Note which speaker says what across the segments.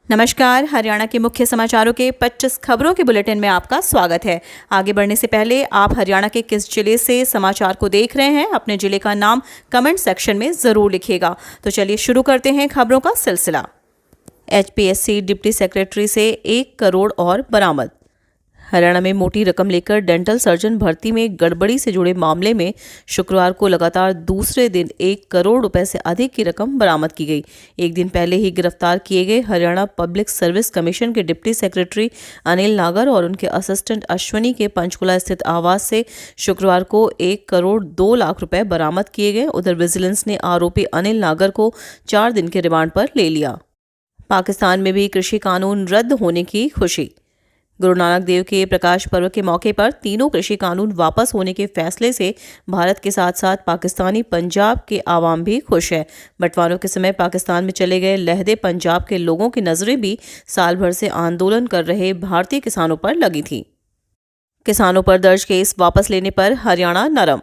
Speaker 1: नमस्कार। हरियाणा के मुख्य समाचारों के 25 खबरों के बुलेटिन में आपका स्वागत है। आगे बढ़ने से पहले आप हरियाणा के किस जिले से समाचार को देख रहे हैं, अपने जिले का नाम कमेंट सेक्शन में जरूर लिखिएगा। तो चलिए शुरू करते हैं खबरों का सिलसिला। एचपीएससी डिप्टी सेक्रेटरी से 1 करोड़ और बरामद। हरियाणा में मोटी रकम लेकर डेंटल सर्जन भर्ती में गड़बड़ी से जुड़े मामले में शुक्रवार को लगातार दूसरे दिन 1 करोड़ रुपए से अधिक की रकम बरामद की गई। एक दिन पहले ही गिरफ्तार किए गए हरियाणा पब्लिक सर्विस कमीशन के डिप्टी सेक्रेटरी अनिल नागर और उनके असिस्टेंट अश्वनी के पंचकुला स्थित आवास से शुक्रवार को 1 करोड़ 2 लाख रुपए बरामद किए गए। उधर विजिलेंस ने आरोपी अनिल नागर को 4 दिन के रिमांड पर ले लिया। पाकिस्तान में भी कृषि कानून रद्द होने की खुशी। गुरु नानक देव के प्रकाश पर्व के मौके पर तीनों कृषि कानून वापस होने के फैसले से भारत के साथ साथ पाकिस्तानी पंजाब के आवाम भी खुश है। बंटवारों के समय पाकिस्तान में चले गए लहदे पंजाब के लोगों की नजरें भी साल भर से आंदोलन कर रहे भारतीय किसानों पर लगी थी। किसानों पर दर्ज केस वापस लेने पर हरियाणा नरम।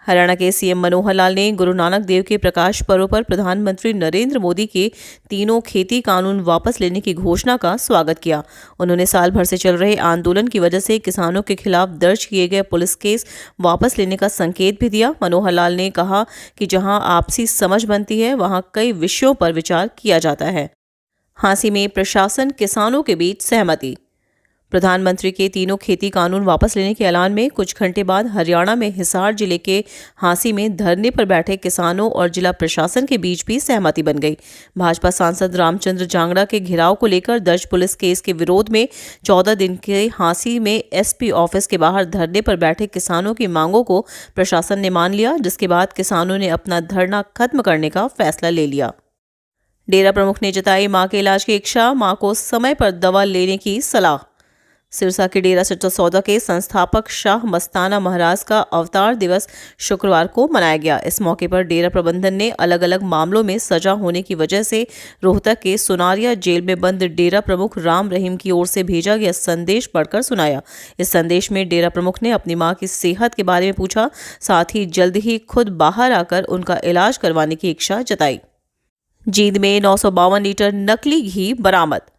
Speaker 1: हरियाणा के सीएम मनोहर लाल ने गुरु नानक देव के प्रकाश पर्व पर प्रधानमंत्री नरेंद्र मोदी के तीनों खेती कानून वापस लेने की घोषणा का स्वागत किया। उन्होंने साल भर से चल रहे आंदोलन की वजह से किसानों के खिलाफ दर्ज किए गए पुलिस केस वापस लेने का संकेत भी दिया। मनोहर लाल ने कहा कि जहां आपसी समझ बनती है वहां कई विषयों पर विचार किया जाता है। हांसी में प्रशासन किसानों के बीच सहमति। प्रधानमंत्री के तीनों खेती कानून वापस लेने के ऐलान में कुछ घंटे बाद हरियाणा में हिसार जिले के हांसी में धरने पर बैठे किसानों और जिला प्रशासन के बीच भी सहमति बन गई। भाजपा सांसद रामचंद्र जांगड़ा के घेराव को लेकर दर्ज पुलिस केस के विरोध में 14 दिन के हांसी में एसपी ऑफिस के बाहर धरने पर बैठे किसानों की मांगों को प्रशासन ने मान लिया, जिसके बाद किसानों ने अपना धरना खत्म करने का फैसला ले लिया। डेरा प्रमुख ने जताई मां के इलाज की इच्छा, मां को समय पर दवा लेने की सलाह। सिरसा के डेरा सच्चा सौदा के संस्थापक शाह मस्ताना महाराज का अवतार दिवस शुक्रवार को मनाया गया। इस मौके पर डेरा प्रबंधन ने अलग अलग मामलों में सजा होने की वजह से रोहतक के सोनारिया जेल में बंद डेरा प्रमुख राम रहीम की ओर से भेजा गया संदेश पढ़कर सुनाया। इस संदेश में डेरा प्रमुख ने अपनी मां की सेहत के बारे में पूछा, साथ ही जल्द ही खुद बाहर आकर उनका इलाज करवाने की इच्छा जताई। जींद में 952 लीटर नकली घी बरामद।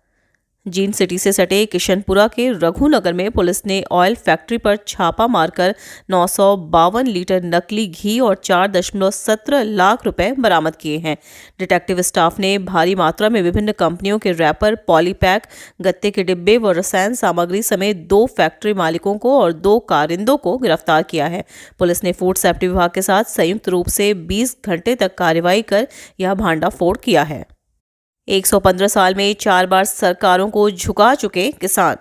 Speaker 1: जींद सिटी से सटे किशनपुरा के रघुनगर में पुलिस ने ऑयल फैक्ट्री पर छापा मारकर 952 लीटर नकली घी और 4.17 लाख रुपए बरामद किए हैं। डिटेक्टिव स्टाफ ने भारी मात्रा में विभिन्न कंपनियों के रैपर, पॉलीपैक, गत्ते के डिब्बे व रसायन सामग्री समेत 2 फैक्ट्री मालिकों को और 2 कारिंदों को गिरफ्तार किया है। पुलिस ने फूड सेफ्टी विभाग के साथ संयुक्त रूप से 20 घंटे तक कार्रवाई कर यह भांडाफोड़ किया है। 115 साल में 4 बार सरकारों को झुका चुके किसान।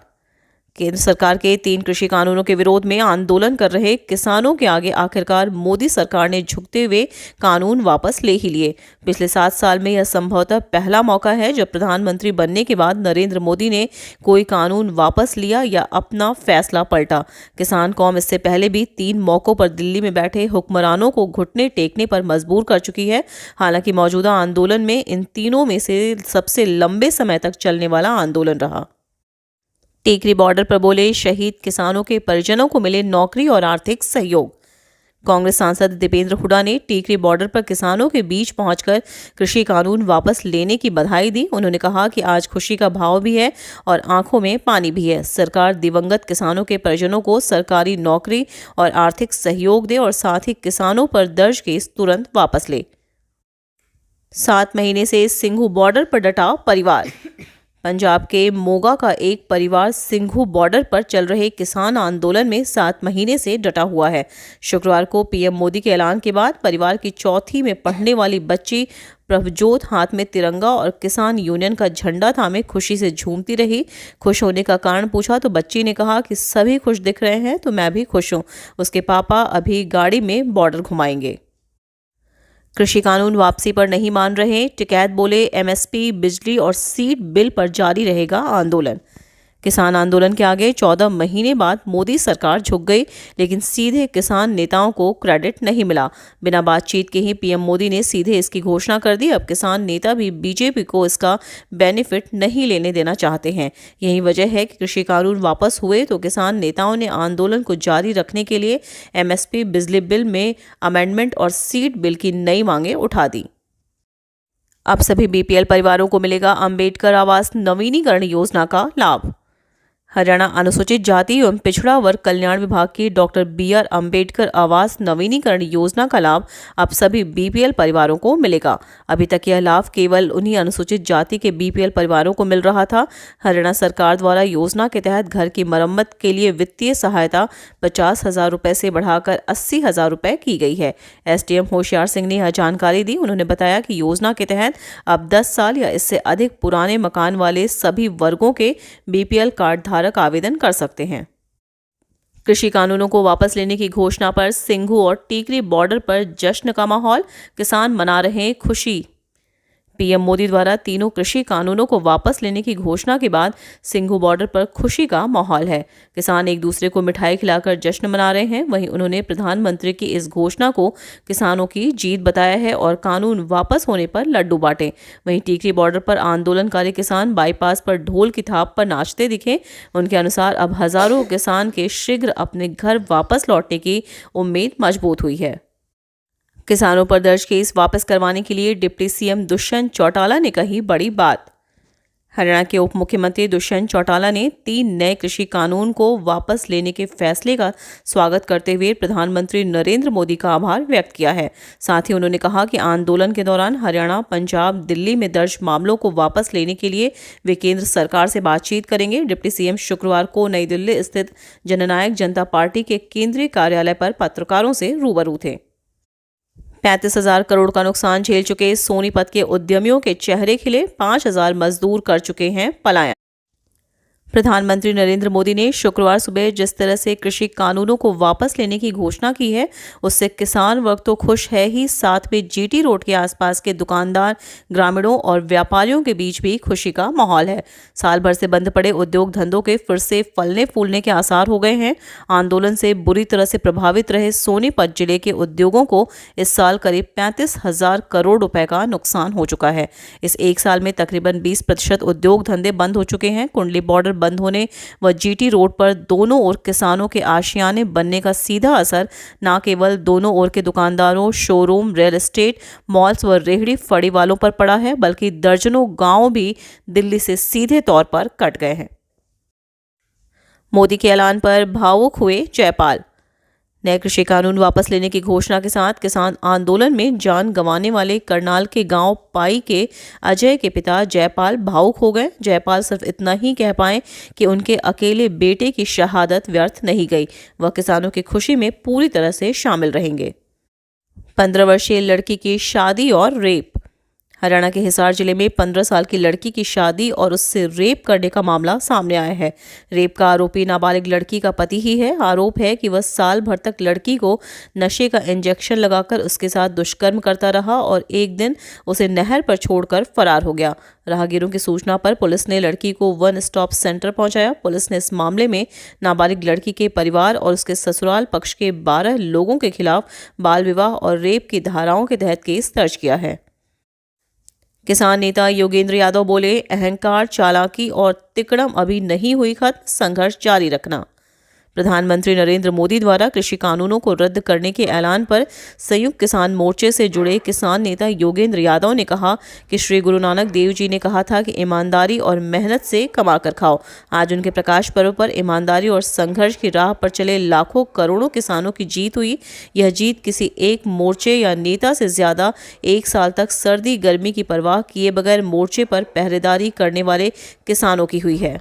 Speaker 1: केंद्र सरकार के 3 कृषि कानूनों के विरोध में आंदोलन कर रहे किसानों के आगे आखिरकार मोदी सरकार ने झुकते हुए कानून वापस ले ही लिए। पिछले 7 साल में यह संभवतः पहला मौका है जब प्रधानमंत्री बनने के बाद नरेंद्र मोदी ने कोई कानून वापस लिया या अपना फैसला पलटा। किसान कौम इससे पहले भी 3 मौकों पर दिल्ली में बैठे हुक्मरानों को घुटने टेकने पर मजबूर कर चुकी है। हालांकि मौजूदा आंदोलन में इन तीनों में से सबसे लंबे समय तक चलने वाला आंदोलन रहा। टीकरी बॉर्डर पर बोले शहीद किसानों के परिजनों को मिले नौकरी और आर्थिक सहयोग। कांग्रेस सांसद दीपेंद्र हुड्डा ने टीकरी बॉर्डर पर किसानों के बीच पहुंचकर कृषि कानून वापस लेने की बधाई दी। उन्होंने कहा कि आज खुशी का भाव भी है और आंखों में पानी भी है। सरकार दिवंगत किसानों के परिजनों को सरकारी नौकरी और आर्थिक सहयोग दे और साथ ही किसानों पर दर्ज केस तुरंत वापस ले। 7 महीने से सिंघू बॉर्डर पर डटा परिवार। पंजाब के मोगा का एक परिवार सिंघू बॉर्डर पर चल रहे किसान आंदोलन में 7 महीने से डटा हुआ है। शुक्रवार को पीएम मोदी के ऐलान के बाद परिवार की चौथी में पढ़ने वाली बच्ची प्रभजोत हाथ में तिरंगा और किसान यूनियन का झंडा थामे खुशी से झूमती रही। खुश होने का कारण पूछा तो बच्ची ने कहा कि सभी खुश दिख रहे हैं तो मैं भी खुश हूँ। उसके पापा अभी गाड़ी में बॉर्डर घुमाएंगे। कृषि कानून वापसी पर नहीं मान रहे टिकैत, बोले एमएसपी, बिजली और सीड बिल पर जारी रहेगा आंदोलन। किसान आंदोलन के आगे 14 महीने बाद मोदी सरकार झुक गई, लेकिन सीधे किसान नेताओं को क्रेडिट नहीं मिला। बिना बातचीत के ही पीएम मोदी ने सीधे इसकी घोषणा कर दी। अब किसान नेता भी बीजेपी को इसका बेनिफिट नहीं लेने देना चाहते हैं। यही वजह है कि कृषि कानून वापस हुए तो किसान नेताओं ने आंदोलन को जारी रखने के लिए एमएसपी, बिजली बिल में अमेंडमेंट और सीड बिल की नई मांगें उठा दी। अब सभी बीपीएल परिवारों को मिलेगा अंबेडकर आवास नवीनीकरण योजना का लाभ। हरियाणा अनुसूचित जाति एवं पिछड़ा वर्ग कल्याण विभाग की डॉक्टर बी.आर. अंबेडकर आवास नवीनीकरण योजना का लाभ अब सभी बीपीएल परिवारों को मिलेगा। अभी तक यह लाभ केवल उन्हीं अनुसूचित जाति के बीपीएल परिवारों को मिल रहा था। हरियाणा सरकार द्वारा योजना के तहत घर की मरम्मत के लिए वित्तीय सहायता 50,000 रुपये से बढ़ाकर 80,000 रुपये की गई है। एसडीएम होशियार सिंह ने यह जानकारी दी। उन्होंने बताया कि योजना के तहत अब 10 साल या इससे अधिक पुराने मकान वाले सभी वर्गों के बीपीएल कार्ड धारक आवेदन कर सकते हैं। कृषि कानूनों को वापस लेने की घोषणा पर सिंघू और टीकरी बॉर्डर पर जश्न का माहौल, किसान मना रहे खुशी। पीएम मोदी द्वारा तीनों कृषि कानूनों को वापस लेने की घोषणा के बाद सिंघू बॉर्डर पर खुशी का माहौल है। किसान एक दूसरे को मिठाई खिलाकर जश्न मना रहे हैं। वहीं उन्होंने प्रधानमंत्री की इस घोषणा को किसानों की जीत बताया है और कानून वापस होने पर लड्डू बांटे। वहीं टीकरी बॉर्डर पर आंदोलनकारी किसान बाईपास पर ढोल की थाप पर नाचते दिखे। उनके अनुसार अब हजारों किसान के शीघ्र अपने घर वापस लौटने की उम्मीद मजबूत हुई है। किसानों पर दर्ज केस वापस करवाने के लिए डिप्टी सीएम दुष्यंत चौटाला ने कही बड़ी बात। हरियाणा के उप मुख्यमंत्री दुष्यंत चौटाला ने 3 नए कृषि कानून को वापस लेने के फैसले का स्वागत करते हुए प्रधानमंत्री नरेंद्र मोदी का आभार व्यक्त किया है। साथ ही उन्होंने कहा कि आंदोलन के दौरान हरियाणा, पंजाब, दिल्ली में दर्ज मामलों को वापस लेने के लिए वे केंद्र सरकार से बातचीत करेंगे। डिप्टी सीएम शुक्रवार को नई दिल्ली स्थित जननायक जनता पार्टी के केंद्रीय कार्यालय पर पत्रकारों से रूबरू थे। 35,000 करोड़ का नुकसान झेल चुके सोनीपत के उद्यमियों के चेहरे खिले, 5,000 मजदूर कर चुके हैं पलायन। प्रधानमंत्री नरेंद्र मोदी ने शुक्रवार सुबह जिस तरह से कृषि कानूनों को वापस लेने की घोषणा की है, उससे किसान वर्ग तो खुश है ही, साथ में जीटी रोड के आसपास के दुकानदार, ग्रामीणों और व्यापारियों के बीच भी खुशी का माहौल है। साल भर से बंद पड़े उद्योग धंधों के फिर से फलने फूलने के आसार हो गए हैं। आंदोलन से बुरी तरह से प्रभावित रहे सोनीपत जिले के उद्योगों को इस साल करीब 35,000 करोड़ रुपए का नुकसान हो चुका है। इस एक साल में तकरीबन 20% उद्योग धंधे बंद हो चुके हैं। कुंडली बॉर्डर बंद होने व जीटी रोड पर दोनों ओर किसानों के आशियाने बनने का सीधा असर न केवल दोनों ओर के दुकानदारों, शोरूम, रियल एस्टेट, मॉल्स व रेहड़ी फड़ी वालों पर पड़ा है, बल्कि दर्जनों गांव भी दिल्ली से सीधे तौर पर कट गए हैं। मोदी के ऐलान पर भावुक हुए जयपाल। नए कृषि कानून वापस लेने की घोषणा के साथ किसान आंदोलन में जान गंवाने वाले करनाल के गांव पाई के अजय के पिता जयपाल भावुक हो गए। जयपाल सिर्फ इतना ही कह पाए कि उनके अकेले बेटे की शहादत व्यर्थ नहीं गई। वह किसानों की खुशी में पूरी तरह से शामिल रहेंगे। 15 वर्षीय लड़की की शादी और रेप। हरियाणा के हिसार जिले में 15 साल की लड़की की शादी और उससे रेप करने का मामला सामने आया है। रेप का आरोपी नाबालिग लड़की का पति ही है। आरोप है कि वह साल भर तक लड़की को नशे का इंजेक्शन लगाकर उसके साथ दुष्कर्म करता रहा और एक दिन उसे नहर पर छोड़कर फरार हो गया। राहगीरों की सूचना पर पुलिस ने लड़की को वन स्टॉप सेंटर पहुंचाया। पुलिस ने इस मामले में नाबालिग लड़की के परिवार और उसके ससुराल पक्ष के 12 लोगों के खिलाफ बाल विवाह और रेप की धाराओं के तहत केस दर्ज किया है। किसान नेता योगेंद्र यादव बोले, अहंकार, चालाकी और तिकड़म अभी नहीं हुई खत्म, संघर्ष जारी रखना। प्रधानमंत्री नरेंद्र मोदी द्वारा कृषि कानूनों को रद्द करने के ऐलान पर संयुक्त किसान मोर्चे से जुड़े किसान नेता योगेंद्र यादव ने कहा कि श्री गुरु नानक देव जी ने कहा था कि ईमानदारी और मेहनत से कमा कर खाओ। आज उनके प्रकाश पर्व पर ईमानदारी और संघर्ष की राह पर चले लाखों करोड़ों किसानों की जीत हुई। यह जीत किसी एक मोर्चे या नेता से ज्यादा 1 साल तक सर्दी गर्मी की परवाह किए बगैर मोर्चे पर पहरेदारी करने वाले किसानों की हुई है।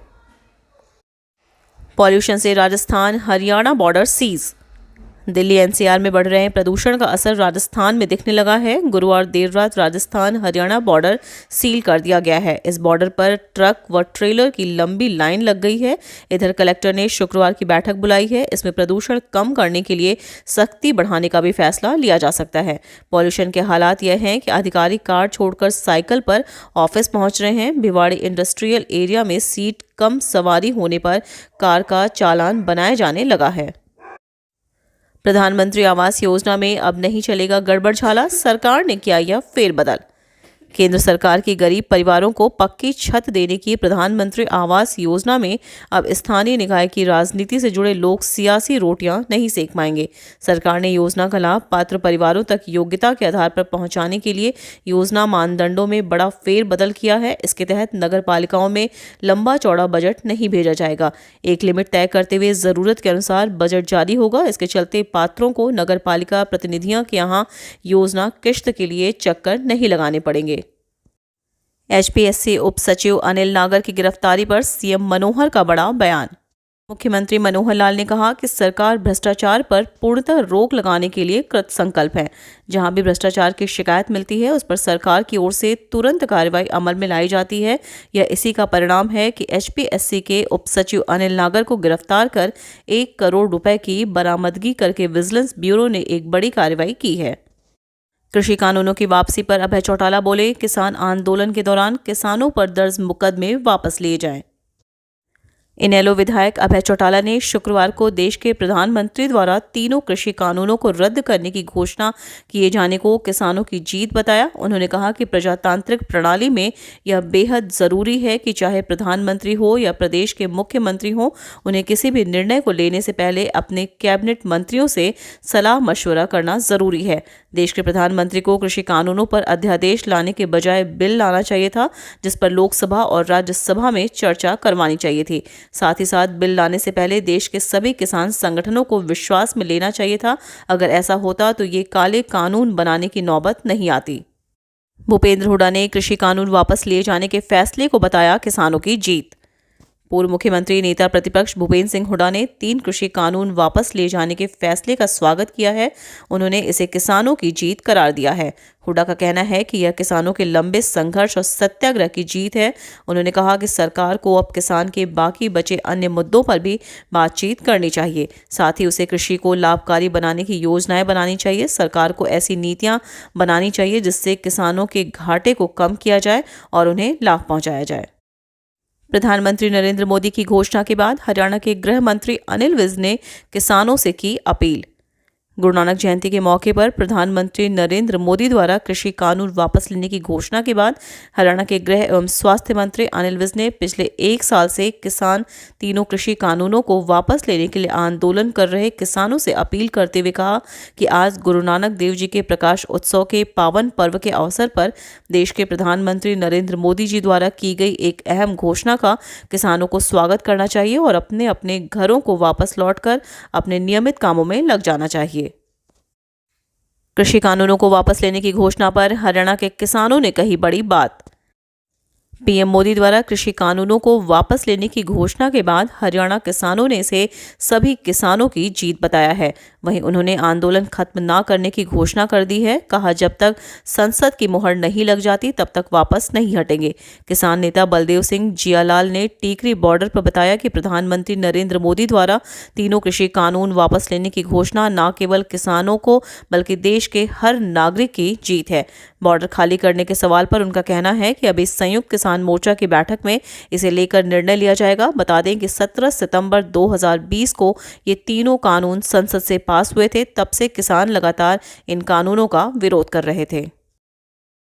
Speaker 1: पॉल्यूशन से Rajasthan Haryana border seize. Delhi NCR में बढ़ रहे प्रदूषण का असर राजस्थान में दिखने लगा है। गुरुवार देर रात राजस्थान हरियाणा बॉर्डर सील कर दिया गया है। इस बॉर्डर पर ट्रक व ट्रेलर की लंबी लाइन लग गई है। इधर कलेक्टर ने शुक्रवार की बैठक बुलाई है। इसमें प्रदूषण कम करने के लिए सख्ती बढ़ाने का भी फैसला लिया जा सकता है। पॉल्यूशन के हालात यह हैं कि अधिकारी कार छोड़कर साइकिल पर ऑफिस पहुंच रहे हैं। भिवाड़ी इंडस्ट्रियल एरिया में सीट कम सवारी होने पर कार का चालान बनाए जाने लगा है। प्रधानमंत्री आवास योजना में अब नहीं चलेगा गड़बड़ झाला, सरकार ने किया यह फेरबदल। केंद्र सरकार की गरीब परिवारों को पक्की छत देने की प्रधानमंत्री आवास योजना में अब स्थानीय निकाय की राजनीति से जुड़े लोग सियासी रोटियां नहीं सेक पाएंगे। सरकार ने योजना का लाभ पात्र परिवारों तक योग्यता के आधार पर पहुंचाने के लिए योजना मानदंडों में बड़ा फेरबदल किया है। इसके तहत नगर पालिकाओं में लंबा चौड़ा बजट नहीं भेजा जाएगा। एक लिमिट तय करते हुए जरूरत के अनुसार बजट जारी होगा। इसके चलते पात्रों को नगर पालिका प्रतिनिधियों के यहाँ योजना किश्त के लिए चक्कर नहीं लगाने पड़ेंगे। एचपीएससी उप सचिव अनिल नागर की गिरफ्तारी पर सीएम मनोहर का बड़ा बयान। मुख्यमंत्री मनोहर लाल ने कहा कि सरकार भ्रष्टाचार पर पूर्णतः रोक लगाने के लिए कृत संकल्प है। जहां भी भ्रष्टाचार की शिकायत मिलती है उस पर सरकार की ओर से तुरंत कार्रवाई अमल में लाई जाती है। यह इसी का परिणाम है कि एचपीएससी के उप सचिव अनिल नागर को गिरफ्तार कर 1 करोड़ रुपए की बरामदगी करके विजिलेंस ब्यूरो ने एक बड़ी कार्रवाई की है। कृषि कानूनों की वापसी पर अभय चौटाला बोले, किसान आंदोलन के दौरान किसानों पर दर्ज मुकदमे वापस लिए जाएं। इनेलो विधायक अभय चौटाला ने शुक्रवार को देश के प्रधानमंत्री द्वारा तीनों कृषि कानूनों को रद्द करने की घोषणा किए जाने को किसानों की जीत बताया। उन्होंने कहा कि प्रजातांत्रिक प्रणाली में यह बेहद जरूरी है कि चाहे प्रधानमंत्री हो या प्रदेश के मुख्यमंत्री हो, उन्हें किसी भी निर्णय को लेने से पहले अपने कैबिनेट मंत्रियों से सलाह मशवरा करना जरूरी है। देश के प्रधानमंत्री को कृषि कानूनों पर अध्यादेश लाने के बजाय बिल लाना चाहिए था, जिस पर लोकसभा और राज्यसभा में चर्चा करवानी चाहिए थी। साथ ही साथ बिल लाने से पहले देश के सभी किसान संगठनों को विश्वास में लेना चाहिए था। अगर ऐसा होता तो ये काले कानून बनाने की नौबत नहीं आती। भूपेंद्र हुड्डा ने कृषि कानून वापस लिए जाने के फैसले को बताया किसानों की जीत। पूर्व मुख्यमंत्री नेता प्रतिपक्ष भूपेंद्र सिंह हुड्डा ने 3 कृषि कानून वापस लिए जाने के फैसले का स्वागत किया है। उन्होंने इसे किसानों की जीत करार दिया है। हुड्डा का कहना है कि यह किसानों के लंबे संघर्ष और सत्याग्रह की जीत है। उन्होंने कहा कि सरकार को अब किसान के बाकी बचे अन्य मुद्दों पर भी बातचीत करनी चाहिए। साथ ही उसे कृषि को लाभकारी बनाने की योजनाएं बनानी चाहिए। सरकार को ऐसी नीतियां बनानी चाहिए जिससे किसानों के घाटे को कम किया जाए और उन्हें लाभ पहुंचाया जाए। प्रधानमंत्री नरेंद्र मोदी की घोषणा के बाद हरियाणा के गृह मंत्री अनिल विज ने किसानों से की अपील। गुरु नानक जयंती के मौके पर प्रधानमंत्री नरेंद्र मोदी द्वारा कृषि कानून वापस लेने की घोषणा के बाद हरियाणा के गृह एवं स्वास्थ्य मंत्री अनिल विज ने पिछले 1 साल से किसान तीनों कृषि कानूनों को वापस लेने के लिए आंदोलन कर रहे किसानों से अपील करते हुए कहा कि आज गुरु नानक देव जी के प्रकाश उत्सव के पावन पर्व के अवसर पर देश के प्रधानमंत्री नरेंद्र मोदी जी द्वारा की गई एक अहम घोषणा का किसानों को स्वागत करना चाहिए और अपने अपने घरों को वापस लौटकर अपने नियमित कामों में लग जाना चाहिए। कृषि कानूनों को वापस लेने की घोषणा पर हरियाणा के किसानों ने कही बड़ी बात। पीएम मोदी द्वारा कृषि कानूनों को वापस लेने की घोषणा के बाद हरियाणा किसानों ने इसे सभी किसानों की जीत बताया है। वहीं उन्होंने आंदोलन खत्म ना करने की घोषणा कर दी है। कहा, जब तक संसद की मुहर नहीं लग जाती तब तक वापस नहीं हटेंगे। किसान नेता बलदेव सिंह जियालाल ने टीकरी बॉर्डर पर बताया कि प्रधानमंत्री नरेंद्र मोदी द्वारा तीनों कृषि कानून वापस लेने की घोषणा न केवल किसानों को बल्कि देश के हर नागरिक की जीत है। बॉर्डर खाली करने के सवाल पर उनका कहना है कि अभी संयुक्त किसान मोर्चा की बैठक में इसे लेकर निर्णय लिया जाएगा। बता दें कि 17 सितंबर 2020 को ये तीनों कानून संसद से पास हुए थे। तब से किसान लगातार इन कानूनों का विरोध कर रहे थे।